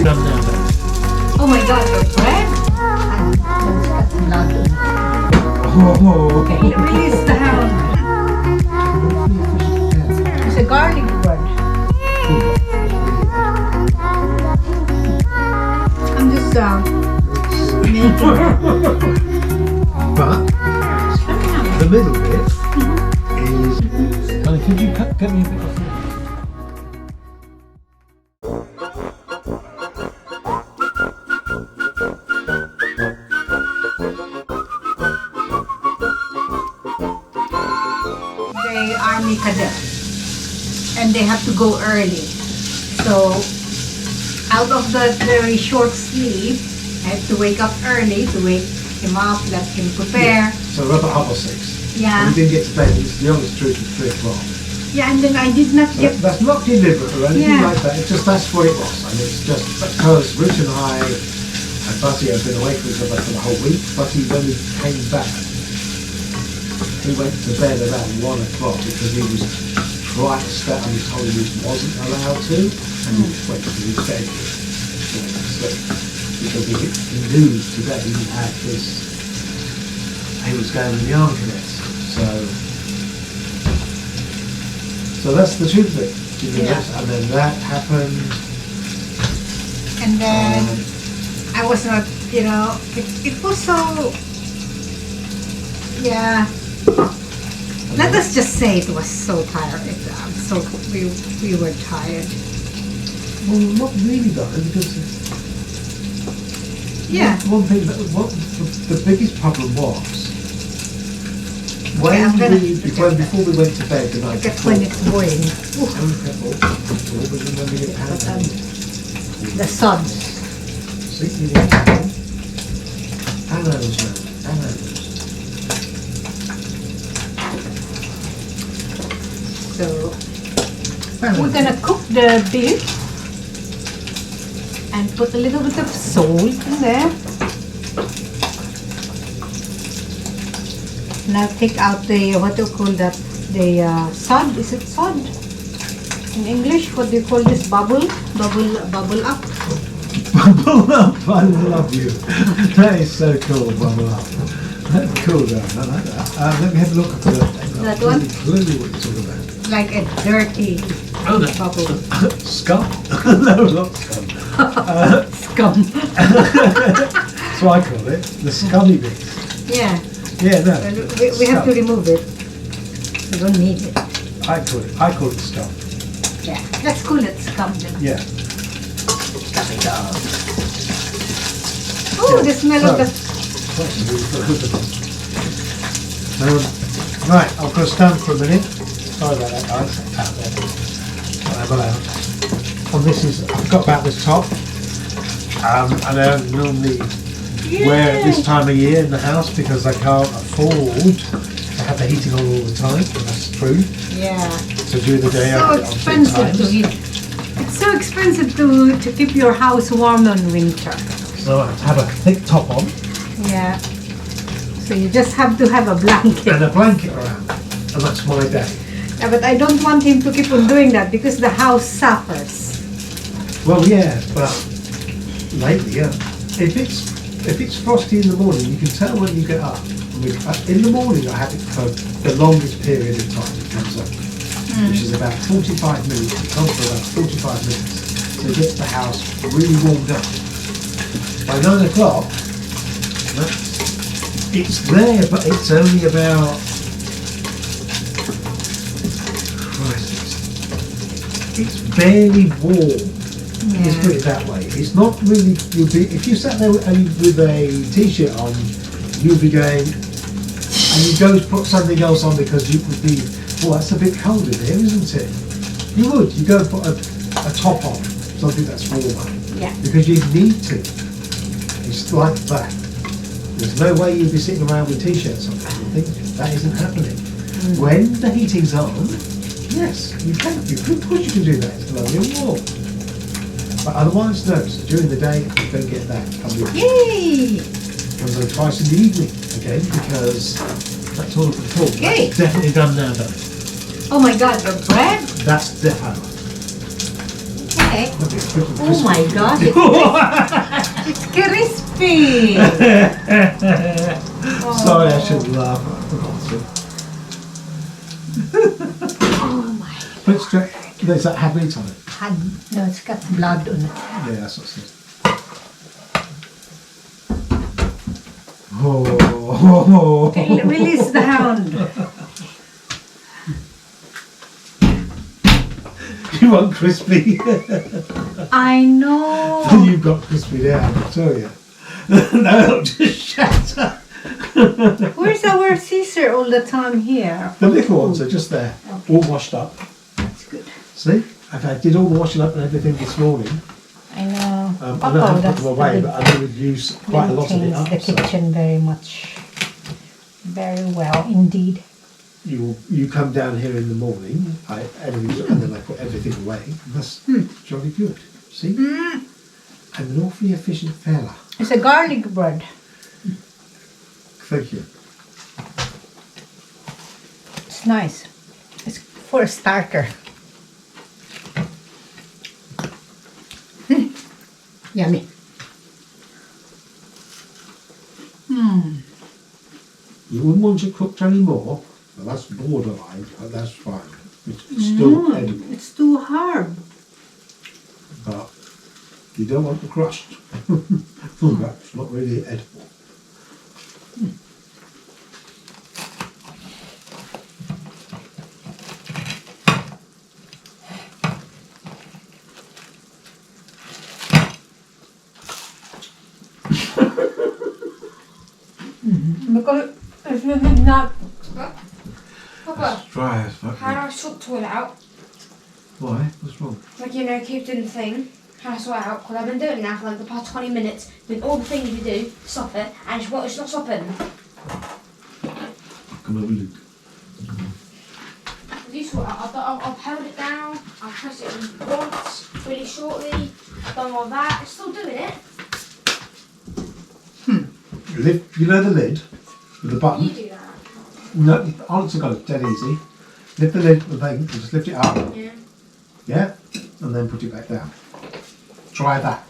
definitely done now though. Oh my god, the bread? Oh, Release the hound. It's a garlic bread. I'm just making but the middle bit is. Honey, could you get me a bit of food? the army cadet and they have to go early. So out of the very short sleep, I have to wake up early to wake him up, let him prepare. So we're up at 6:30. Yeah. We didn't get to bed. It's the youngest truth at 3 o'clock. Yeah, and then I did not get. That's not deliberate or anything Yeah. like that. It's just that's what it was, and it's just because Rich and I and Buddy have been away from each other for the whole week. Buddy, when we came back, he went to bed around 1 o'clock because he was trying to stay and he told him he wasn't allowed to, and he just went to his bed to sleep because he knew today he had this. He was going in the army cadets, so that's the truth of it. You know, Yeah. and then that happened. And then I was not, it was so, yeah. Let us just say it was so tiring. We were tired. Well, not really though, because Yeah. one thing that the biggest problem was Okay, I'm gonna look at before we went to bed the night Look at before. when it's boiling. Ooh, the sun. See, you need arrows, man, arrows. So we're gonna cook the beef and put a little bit of salt in there. Now take out the, what do you call that, the sod, is it sod? In English, what do you call this, bubble up? Bubble up, I love you. That is so cool, bubble up. That's cool though, I like that. Let me have a look at That one? Clearly what you're talking about. Like a dirty bubble. Scum? No, not scum. Scum. That's what I call it, the scummy bits. Yeah, Yeah, no. we have to remove it. We don't need it. I call it scum. Yeah, let's call it scum then. Yeah. Oh, the smell of the... Right, I'll put a stand for a minute. Sorry about that, guys. Out there. Whatever allowed. And this is, I've got about this top. And I don't normally wear it this time of year in the house because I can't afford to have the heating on all the time. And that's true. Yeah. So during the day, So I have it on 2 expensive to times. heat. It's so expensive to keep your house warm in winter. So I have a thick top on Yeah. So you just have to have a blanket. and a blanket around, and that's my day. Yeah, but I don't want him to keep on doing that because the house suffers. Well, yeah, but lately, yeah. If it's frosty in the morning, you can tell when you get up. In the morning, I have it for the longest period of time. It comes up, which is about 45 minutes. It comes for about 45 minutes, so it gets the house really warmed up. By 9 o'clock, it's there, but it's only about. It's barely warm. Let's put it that way. It's not really. If you sat there with a t-shirt on, you'll be going, and you go to put something else on because you would be. Well, that's a bit cold in here, isn't it? You would. You go and put a top on, something that's warmer. Yeah. Because you need to. It's like that. There's no way you'd be sitting around with t-shirts on. That isn't happening. When the heating's on, yes, you can. Of course you can do that. It's lovely and warm. But otherwise, no. So during the day, you don't get that. Yay! Comes on twice in the evening again because that's all before. Okay. That's definitely done now, though. Oh my God, the bread? That's defo. Okay. That'd be a bit of Oh my crispy. gosh, it's crispy. Sorry, I shouldn't laugh. I forgot to. Oh my. But there's that had meat on it. No, it's got blood on it. Yeah, that's what's it. Oh. Release the hound. You want crispy? I know. You've got crispy there, I can tell you. No, just shut up. Where's our Caesar all the time here? The little ones are just there, all washed up. That's good. See? I did all the washing up and everything this morning. I know. I know how to put them away, but I would use quite a lot of it up. the kitchen very much. Very well indeed. You come down here in the morning, and then I put everything away. And that's jolly good. See? I'm an awfully efficient fella. It's a garlic bread. Thank you. It's nice. It's for a starter. Yummy. You wouldn't want it cooked any more. Well, that's borderline, but that's fine. It's still edible, It's too hard. but you don't want the crust. That's not really edible. Because if you did not... Papa, Dry as fuck. how do I sort the toilet out? Why? What's wrong? Like, you know, keep doing the thing. How do I sort it out? Because I've been doing it now for like the past 20 minutes, doing all the things you do, stop it, and it's not stopping. Come have a look. If you sort it out, I've held it down, I've pressed it once, really shortly, done all that, it's still doing it. Lift, you know the lid with the button? You do that. No, honestly, God, it's dead easy. Lift the lid with the thing, and just lift it up. Yeah. Yeah? And then put it back down. Try that.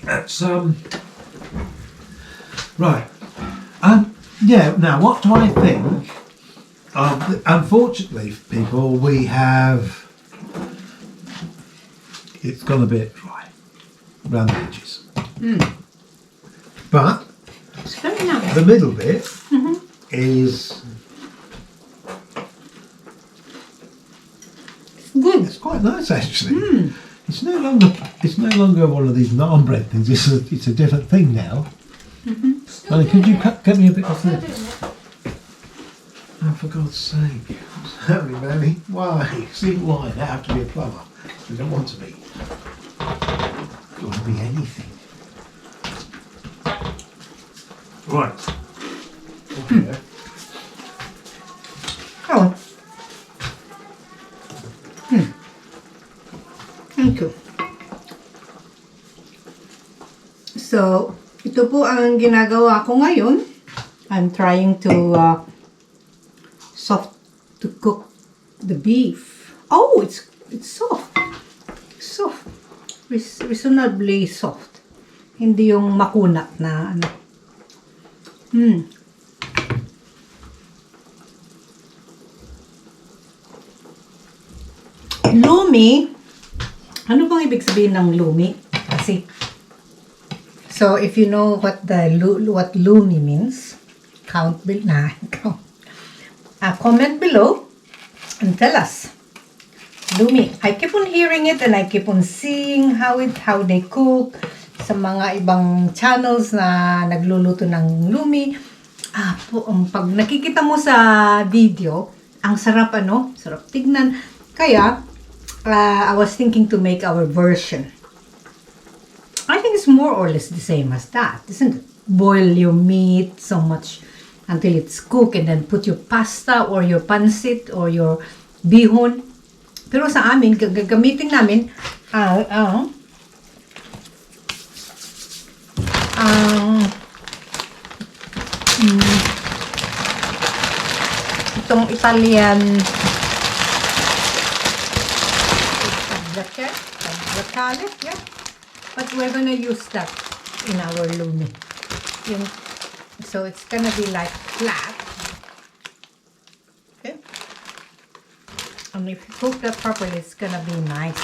That's right. Yeah, now what do I think? Unfortunately, people, we have it's gone a bit dry around the edges. But It's very nice. the middle bit is Good. it's quite nice actually. It's no longer one of these naan bread things. It's a different thing now. Still Honey, could doing you it. get me a bit of Still the? doing it. Oh, for God's sake! What's happening, Mammy? Why? See why? They have to be a plumber. They don't want to be. They want to be anything. Right. Okay. Oh. Thank you. So, ito po ang ginagawa ko ngayon. I'm trying to cook the beef. Oh, it's soft. Soft. Reasonably soft. Hindi yung makunat na ano. Lumi. Ano bang ibig sabihin ng lumi? Kasi so if you know what lumi means, comment below and tell us. Lumi. I keep on hearing it and I keep on seeing how they cook sa mga ibang channels na nagluluto ng lumi. Pag nakikita mo sa video, ang sarap sarap tignan. Kaya I was thinking to make our version. I think it's more or less the same as that, isn't it? Boil your meat so much until it's cooked and then put your pasta or your pancit or your bihon. Pero sa amin, gagamitin namin itong Italian tagliatelle, yeah. But we're gonna use that in our lumi. So it's gonna be like flat. Okay. And if you cook that properly, it's gonna be nice.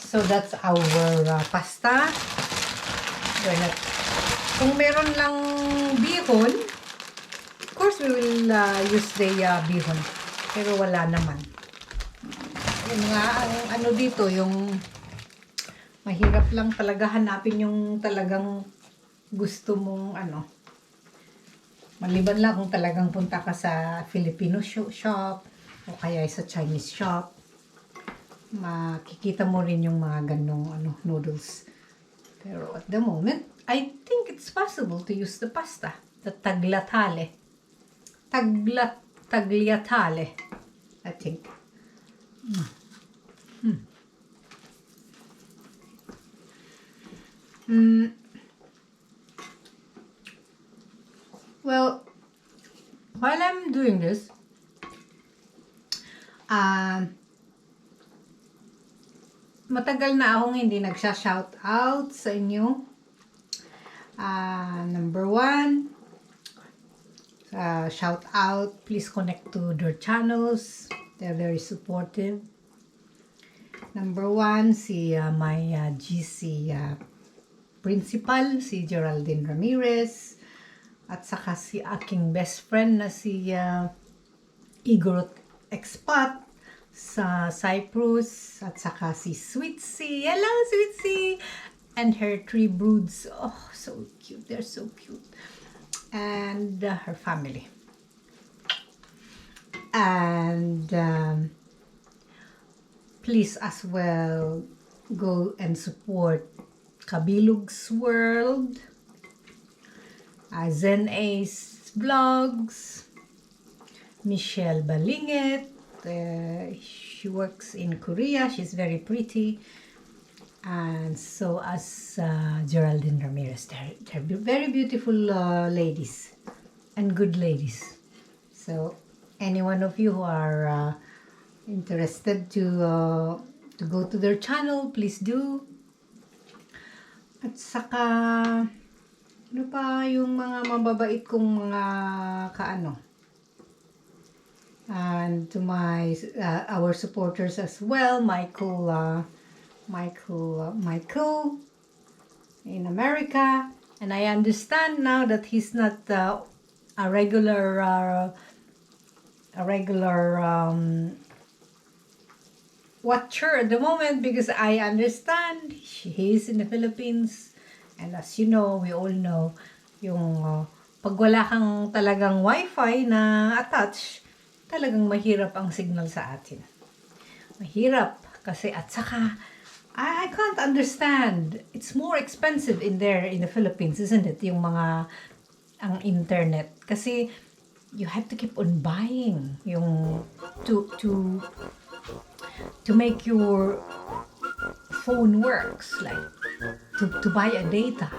So that's our pasta. Kung meron lang bihon, of course we will use the bihon. Pero wala naman. Yun nga, ang ano dito, yung mahirap lang talaga hanapin yung talagang gusto mong ano. Maliban lang kung talagang punta ka sa Filipino shop o kaya sa Chinese shop. Makikita mo rin yung mga ganong noodles. Pero at the moment, I think it's possible to use the pasta. The tagliatelle. Tagliatelle, I think. Well, while I'm doing this, matagal na akong hindi nagsha-shout out sa inyo. Number one, shout out, please connect to their channels. They're very supportive. Number one, my GC principal, si Geraldine Ramirez. At saka si aking best friend na si Igor Expat sa Cyprus. At saka si Sweetsy. Hello, Sweetsy! And her 3 broods. Oh, so cute. They're so cute. And her family. And please as well go and support Kabilug's World, Zen Ace Vlogs, Michelle Balingit. She works in Korea. She's very pretty. And so as Geraldine Ramirez. They're very beautiful ladies and good ladies. So any one of you who are interested to go to their channel, please do. At saka ano pa yung mga mababait kong mga kaano. And to my our supporters as well, Michael in America, and I understand now that he's not a regular watcher at the moment, because I understand he's in the Philippines, and as you know, we all know, yung pag wala kang talagang wifi na attach, talagang mahirap ang signal sa atin. Mahirap kasi, at saka I can't understand. It's more expensive in the Philippines, isn't it? Yung mga ang internet, kasi you have to keep on buying yung to make your phone works, like to buy a data.